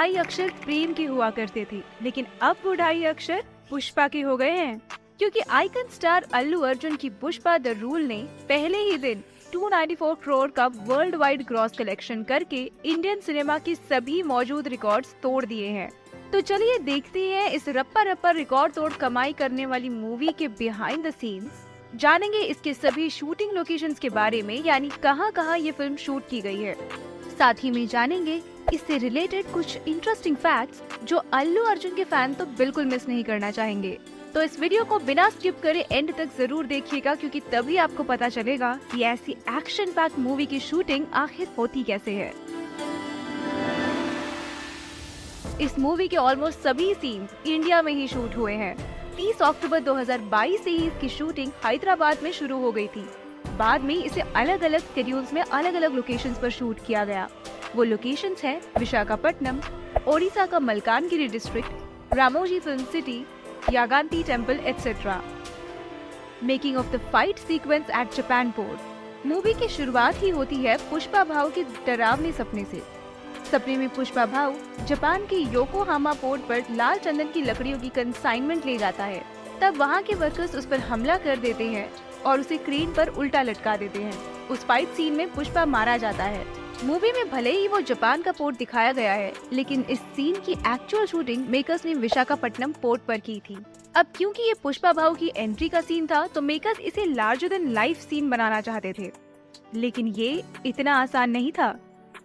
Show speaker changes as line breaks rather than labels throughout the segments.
ढाई अक्षर प्रेम के हुआ करते थे, लेकिन अब वो ढाई अक्षर पुष्पा के हो गए हैं, क्योंकि आइकन स्टार अल्लू अर्जुन की पुष्पा द रूल ने पहले ही दिन 294 करोड़ का वर्ल्ड वाइड ग्रॉस कलेक्शन करके इंडियन सिनेमा की सभी मौजूद रिकॉर्ड्स तोड़ दिए हैं। तो चलिए देखते हैं इस रप्पा रप्पा रिकॉर्ड तोड़ कमाई करने वाली मूवी के बिहाइंड द सीन्स। जानेंगे इसके सभी शूटिंग लोकेशंस के बारे में, यानी कहां-कहां ये फिल्म शूट की गई है। साथ ही में जानेंगे इससे रिलेटेड कुछ इंटरेस्टिंग फैक्ट्स जो अल्लू अर्जुन के फैन तो बिल्कुल मिस नहीं करना चाहेंगे। तो इस वीडियो को बिना स्किप करे एंड तक जरूर देखिएगा, क्योंकि तभी आपको पता चलेगा कि ऐसी एक्शन पैक्ड मूवी की शूटिंग आखिर होती कैसे है। इस मूवी के ऑलमोस्ट सभी सीन्स इंडिया में ही शूट हुए हैं। 30 अक्टूबर 2022 से ही इसकी शूटिंग हैदराबाद में शुरू हो गई थी। बाद में इसे अलग अलग शेड्यूल्स में अलग अलग लोकेशंस पर शूट किया गया। वो लोकेशंस हैं विशाखापट्टनम, ओडिशा का Malkangiri district, Ramoji film city, Yaganti temple etcetera. Making of the fight sequence at Japan port. Movie की शुरुआत ही होती है पुष्पा भाऊ के डरावने सपने से। सपने में पुष्पा भाऊ जापान के योकोहामा पोर्ट पर लाल चंदन की लकड़ियों की कंसाइनमेंट ले जाता है। तब वहाँ के वर्कर्स उस पर हमला कर देते हैं और उसे क्रेन पर उल्टा लटका देते हैं। उस फाइट सीन में पुष्पा मारा जाता है। मूवी में भले ही वो जापान का पोर्ट दिखाया गया है, लेकिन इस सीन की एक्चुअल शूटिंग मेकर्स ने विशाखापट्टनम पोर्ट पर की थी। अब क्योंकि ये पुष्पा भाऊ की एंट्री का सीन था, तो मेकर्स इसे लार्जर देन लाइफ सीन बनाना चाहते थे, लेकिन ये इतना आसान नहीं था।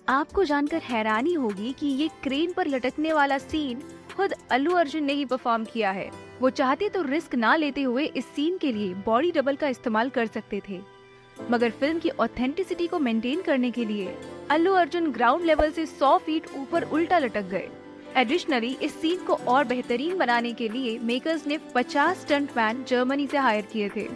आपको जानकर हैरानी होगी कि ये क्रेन पर लटकने वाला सीन खुद अल्लू अर्जुन ने ही परफॉर्म किया है। वो चाहते तो रिस्क ना लेते हुए इस सीन के लिए बॉडी डबल का इस्तेमाल कर सकते थे, मगर फिल्म की ऑथेंटिसिटी को मेंटेन करने के लिए अल्लू अर्जुन ग्राउंड लेवल से 100 फीट ऊपर उल्टा लटक गए। एडिशनली इस सीन को और बेहतरीन बनाने के लिए मेकर्स ने 50 स्टंटमैन जर्मनी से हायर किए थे।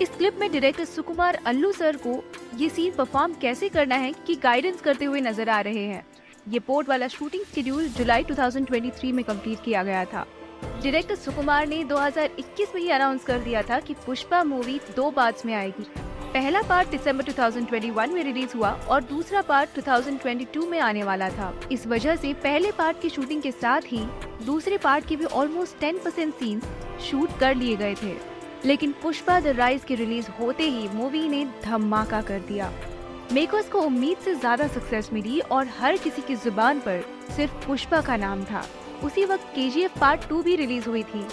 इस क्लिप में डायरेक्टर सुकुमार अल्लू सर को ये सीन परफॉर्म कैसे करना है कि गाइडेंस करते हुए नजर आ रहे हैं। ये पोर्ट वाला शूटिंग शेड्यूल जुलाई 2023 में कंप्लीट किया गया था। डायरेक्टर सुकुमार ने 2021 में ही अनाउंस कर दिया था कि पुष्पा मूवी 2 पार्ट्स में आएगी। पहला पार्ट दिसंबर 2021 में रिलीज हुआ और दूसरा पार्ट 2022 में आने वाला था। इस वजह से पहले पार्ट की शूटिंग के साथ ही दूसरे पार्ट के भी ऑलमोस्ट 10% सीन्स शूट कर लिए गए थे। लेकिन पुष्पा द राइज की रिलीज होते ही मूवी ने धमाका कर दिया। मेकर्स को उम्मीद से ज्यादा सक्सेस मिली और हर किसी की जुबान पर सिर्फ पुष्पा का नाम था। उसी वक्त KGF पार्ट 2 भी रिलीज हुई थी,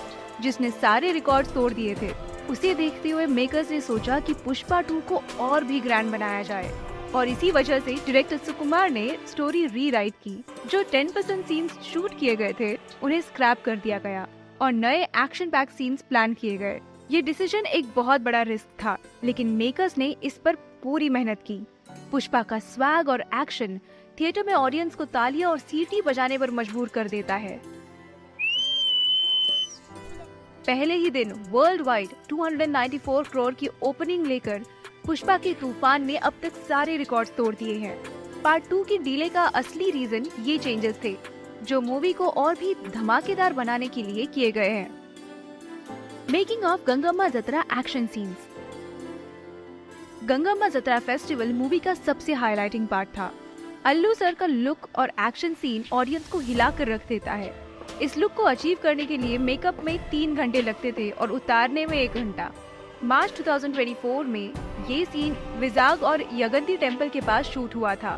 जिसने सारे रिकॉर्ड तोड़ दिए थे। उसे देखते हुए मेकर्स ने सोचा कि पुष्पा 2 को और भी ग्रैंड बनाया जाए, और इसी वजह से डायरेक्टर सुकुमार ने स्टोरी रीराइट की। जो 10% सीन्स शूट किए गए थे उन्हें स्क्रैप कर दिया गया और नए एक्शन पैक सीन्स प्लान किए गए। ये डिसीजन एक बहुत बड़ा रिस्क था, लेकिन मेकर्स ने इस पर पूरी मेहनत की। पुष्पा का स्वैग और एक्शन थिएटर में ऑडियंस को तालियां और सीटी बजाने पर मजबूर कर देता है। पहले ही दिन वर्ल्ड वाइड 294 करोड़ की ओपनिंग लेकर पुष्पा के तूफान ने अब तक सारे रिकॉर्ड्स तोड़ दिए हैं। पार्ट 2 की डिले का असली रीजन ये चेंजेस थे, जो मूवी को और भी धमाकेदार बनाने के लिए किए गए हैं। Making of Gangamma Jatara action scenes. Gangamma Jatara festival movie का सबसे हाईलाइटिंग पार्ट था। अल्लू सर का लुक और एक्शन सीन ऑडियंस को हिला कर रख देता है। इस लुक को अचीव करने के लिए मेकअप में 3 घंटे लगते थे और उतारने में 1 घंटा। मार्च 2024 में ये सीन विजाग और यगंती टेम्पल के पास शूट हुआ था।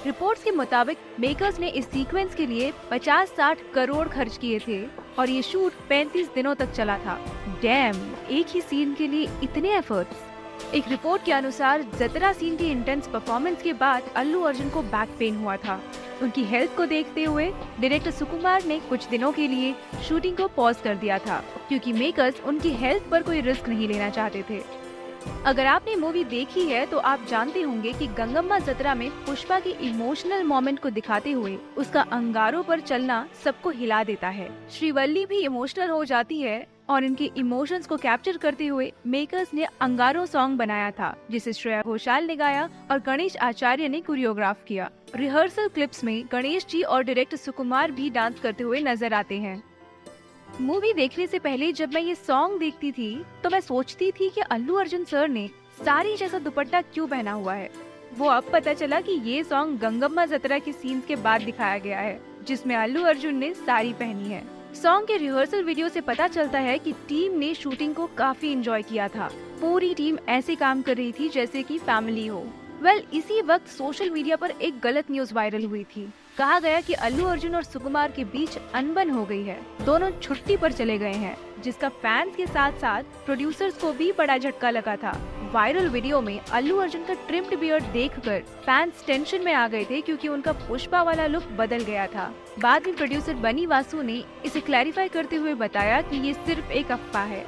रिपोर्ट्स के मुताबिक मेकर्स ने इस सीक्वेंस के लिए 50-60 करोड़ खर्च किए थे और ये शूट 35 दिनों तक चला था। डैम, एक ही सीन के लिए इतने एफर्ट्स। एक रिपोर्ट के अनुसार जतरा सीन की इंटेंस परफॉर्मेंस के बाद अल्लू अर्जुन को बैक पेन हुआ था। उनकी हेल्थ को देखते हुए डायरेक्टर सुकुमार ने कुछ दिनों के लिए शूटिंग को पॉज कर दिया था, क्योंकि मेकर्स उनकी हेल्थ पर कोई रिस्क नहीं लेना चाहते थे। अगर आपने मूवी देखी है तो आप जानते होंगे कि गंगम्मा जतरा में पुष्पा के इमोशनल मोमेंट को दिखाते हुए उसका अंगारों पर चलना सबको हिला देता है। श्रीवल्ली भी इमोशनल हो जाती है और इनके इमोशंस को कैप्चर करते हुए मेकर्स ने अंगारो सॉन्ग बनाया था, जिसे श्रेया घोषाल ने गाया और गणेश आचार्य ने कोरियोग्राफ किया। रिहर्सल क्लिप्स में गणेश जी और डायरेक्टर सुकुमार भी डांस करते हुए नजर आते हैं। मूवी देखने से पहले जब मैं ये सॉन्ग देखती थी तो मैं सोचती थी कि अल्लू अर्जुन सर ने साड़ी जैसा दुपट्टा क्यों पहना हुआ है। वो अब पता चला कि ये सॉन्ग गंगम्मा जतरा के सीन्स के बाद दिखाया गया है। जिसमें अल्लू अर्जुन ने साड़ी पहनी है। सॉन्ग के रिहर्सल वीडियो से पता चलता है कि टीम ने शूटिंग को काफी एंजॉय किया था। पूरी टीम ऐसे काम कर रही थी जैसे कि फैमिली हो। इसी वक्त सोशल मीडिया पर एक गलत न्यूज वायरल हुई थी। कहा गया कि अल्लू अर्जुन और सुकुमार के बीच अनबन हो गई है, दोनों छुट्टी पर चले गए हैं, जिसका फैंस के साथ साथ प्रोड्यूसर्स को भी बड़ा झटका लगा था। वायरल वीडियो में अल्लू अर्जुन का ट्रिम्ड बियर्ड देखकर फैंस टेंशन में आ गए थे क्योंकि उनका पुष्पा वाला लुक बदल गया था। बाद में प्रोड्यूसर बनी वासु ने इसे क्लैरिफाई करते हुए बताया कि ये सिर्फ एक अफवाह है।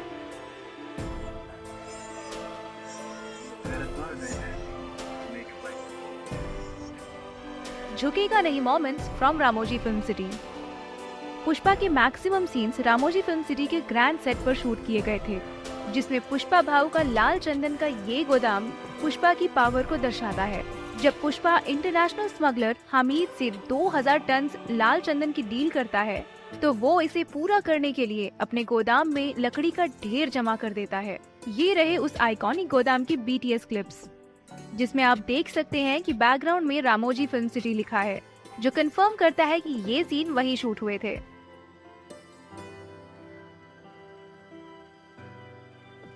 झुकेगा नहीं moments from Ramoji film city. Pushpa के maximum scenes Ramoji film city के ग्रैंड सेट पर शूट किए गए थे, जिसमें पुष्पा भाऊ का लाल चंदन का ये गोदाम पुष्पा की पावर को दर्शाता है। जब पुष्पा इंटरनेशनल स्मगलर हामिद से 2000 टन लाल चंदन की डील करता है, तो वो इसे पूरा करने के लिए अपने गोदाम में लकड़ी का ढेर जमा कर देता है। ये रहे उस आइकॉनिक गोदाम की BTS क्लिप्स, जिसमें आप देख सकते हैं कि बैकग्राउंड में रामोजी फिल्म सिटी लिखा है, जो कंफर्म करता है कि ये सीन वहीं शूट हुए थे।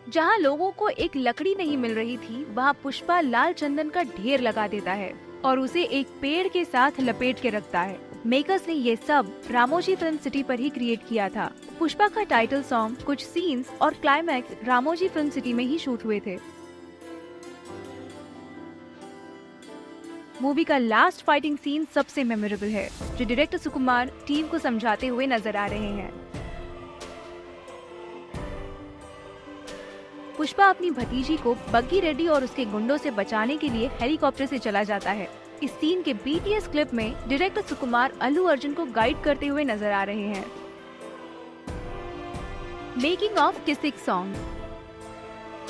जहां लोगों को एक लकड़ी नहीं मिल रही थी, वहां पुष्पा लाल चंदन का ढेर लगा देता है और उसे एक पेड़ के साथ लपेट के रखता है। मेकर्स ने ये सब रामोजी फिल्म सिटी पर ही क्रिएट किया था। पुष्पा का टाइटल सॉन्ग, कुछ सीन्स और क्लाइमैक्स रामोजी फिल्म सिटी में ही शूट हुए थे। मूवी का लास्ट फाइटिंग सीन सबसे मेमोरेबल है, जो डायरेक्टर सुकुमार टीम को समझाते हुए नजर आ रहे हैं। पुष्पा अपनी भतीजी को बग्गी रेड्डी और उसके गुंडों से बचाने के लिए हेलीकॉप्टर से चला जाता है। इस सीन के BTS क्लिप में डायरेक्टर सुकुमार अल्लू अर्जुन को गाइड करते हुए नजर आ रहे हैं। Making of Kissik song.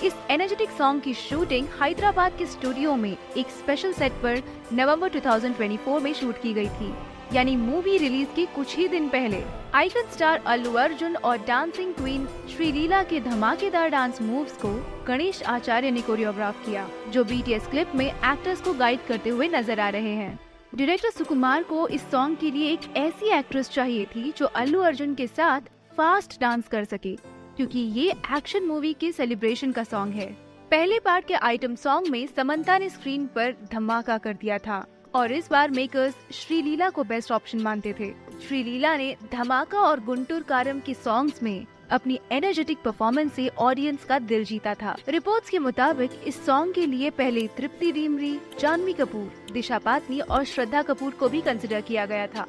इस एनर्जेटिक सॉन्ग की शूटिंग हैदराबाद के स्टूडियो में एक स्पेशल सेट पर नवंबर 2024 में शूट की गई थी, यानी मूवी रिलीज के कुछ ही दिन पहले। आइकन स्टार अल्लू अर्जुन और डांसिंग क्वीन श्रीलीला के धमाकेदार डांस मूव्स को गणेश आचार्य ने कोरियोग्राफ किया, जो BTS क्लिप में एक्टर्स को गाइड करते हुए नजर आ रहे हैं। डायरेक्टर सुकुमार को इस सॉन्ग के लिए एक ऐसी एक्ट्रेस चाहिए थी जो अल्लू अर्जुन के साथ फास्ट डांस कर सके, क्योंकि ये एक्शन मूवी के सेलिब्रेशन का सॉन्ग है। पहले पार्ट के आइटम सॉन्ग में समंता ने स्क्रीन पर धमाका कर दिया था और इस बार मेकर्स श्रीलीला को बेस्ट ऑप्शन मानते थे। श्रीलीला ने धमाका और गुंटूर कारम के सॉन्ग्स में अपनी एनर्जेटिक परफॉर्मेंस से ऑडियंस का दिल जीता था। रिपोर्ट्स के मुताबिक इस सॉन्ग के लिए पहले तृप्ति डिमरी, जानवी कपूर, दिशा पाटनी और श्रद्धा कपूर को भी कंसिडर किया गया था।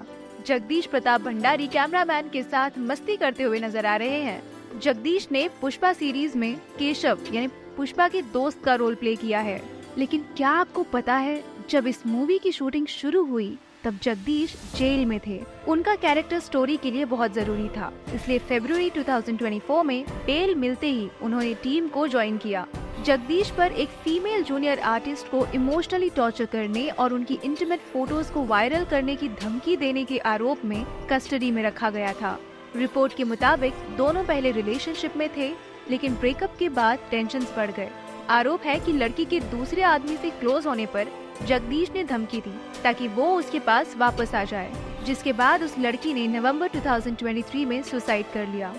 जगदीश प्रताप भंडारी कैमरामैन के साथ मस्ती करते हुए नजर आ रहे हैं। जगदीश ने पुष्पा सीरीज में केशव यानी पुष्पा के दोस्त का रोल प्ले किया है। लेकिन क्या आपको पता है, जब इस मूवी की शूटिंग शुरू हुई तब जगदीश जेल में थे। उनका कैरेक्टर स्टोरी के लिए बहुत जरूरी था, इसलिए फरवरी 2024 में बेल मिलते ही उन्होंने टीम को ज्वाइन किया। जगदीश पर एक फीमेल जूनियर आर्टिस्ट को इमोशनली टॉर्चर करने और उनकी इंटीमेट फोटोज को वायरल करने की धमकी देने के आरोप में कस्टडी में रखा गया था। रिपोर्ट के मुताबिक दोनों पहले रिलेशनशिप में थे, लेकिन ब्रेकअप के बाद टेंशन्स बढ़ गए। आरोप है कि लड़की के दूसरे आदमी से क्लोज होने पर जगदीश ने धमकी दी ताकि वो उसके पास वापस आ जाए, जिसके बाद उस लड़की ने नवंबर 2023 में सुसाइड कर लिया।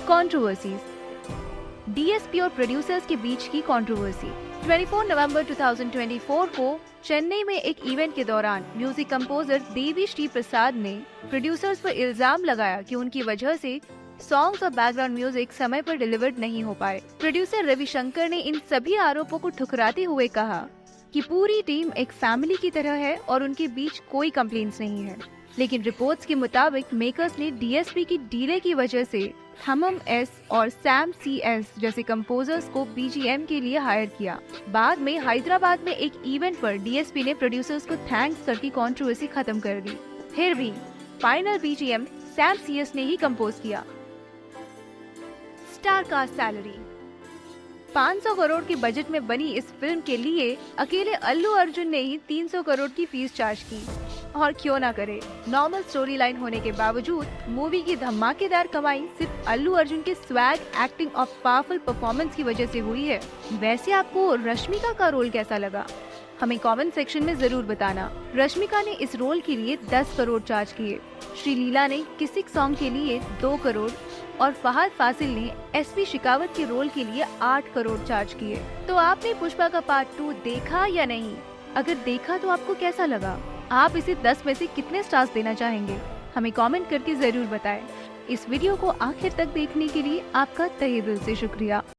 कंट्रोवर्सीज। DSP और प्रोड्यूसर्स के बीच की कंट्रोवर्सी। 24 नवंबर 2024 को चेन्नई में एक इवेंट के दौरान म्यूजिक कंपोजर देवी श्री प्रसाद ने प्रोड्यूसर्स पर इल्जाम लगाया कि उनकी वजह से सॉन्ग्स और बैकग्राउंड म्यूजिक समय पर डिलीवर्ड नहीं हो पाए। प्रोड्यूसर रविशंकर ने इन सभी आरोपों को ठुकराते हुए कहा कि पूरी टीम एक फैमिली की तरह है और उनके बीच कोई कंप्लेंट्स नहीं है। लेकिन रिपोर्ट्स के मुताबिक मेकर्स ने DSP की डीले की वजह से हमम एस और सैम CS जैसे कंपोजर्स को BGM के लिए हायर किया। बाद में हैदराबाद में एक इवेंट पर DSP ने प्रोड्यूसर्स को थैंक्स करके कंट्रोवर्सी खत्म कर दी। फिर भी फाइनल BGM सैम CS ने ही कंपोज किया। Star cast salary. 500 करोड़ के बजट में बनी इस फिल्म के लिए अकेले अल्लू अर्जुन ने ही 300 करोड़ की फीस चार्ज की। और क्यों ना करे, नॉर्मल स्टोरी लाइन होने के बावजूद मूवी की धमाकेदार कमाई सिर्फ अल्लू अर्जुन के स्वैग, एक्टिंग और पावरफुल परफॉर्मेंस की वजह से हुई है। वैसे आपको रश्मिका का रोल कैसा लगा? हमें कमेंट सेक्शन में जरूर बताना। रश्मिका ने इस रोल के लिए 10 करोड़ चार्ज किए, श्रीलीला ने किसिक सॉन्ग के लिए 2 करोड़ और फहद फासिल ने एसपी शिकावत के रोल के लिए 8 करोड़ चार्ज किए। तो आपने पुष्पा का पार्ट 2 देखा या नहीं? अगर देखा तो आपको कैसा लगा? आप इसे 10 में से कितने स्टार्स देना चाहेंगे? हमें कमेंट करके जरूर बताएं। इस वीडियो को आखिर तक देखने के लिए आपका तहे दिल से शुक्रिया।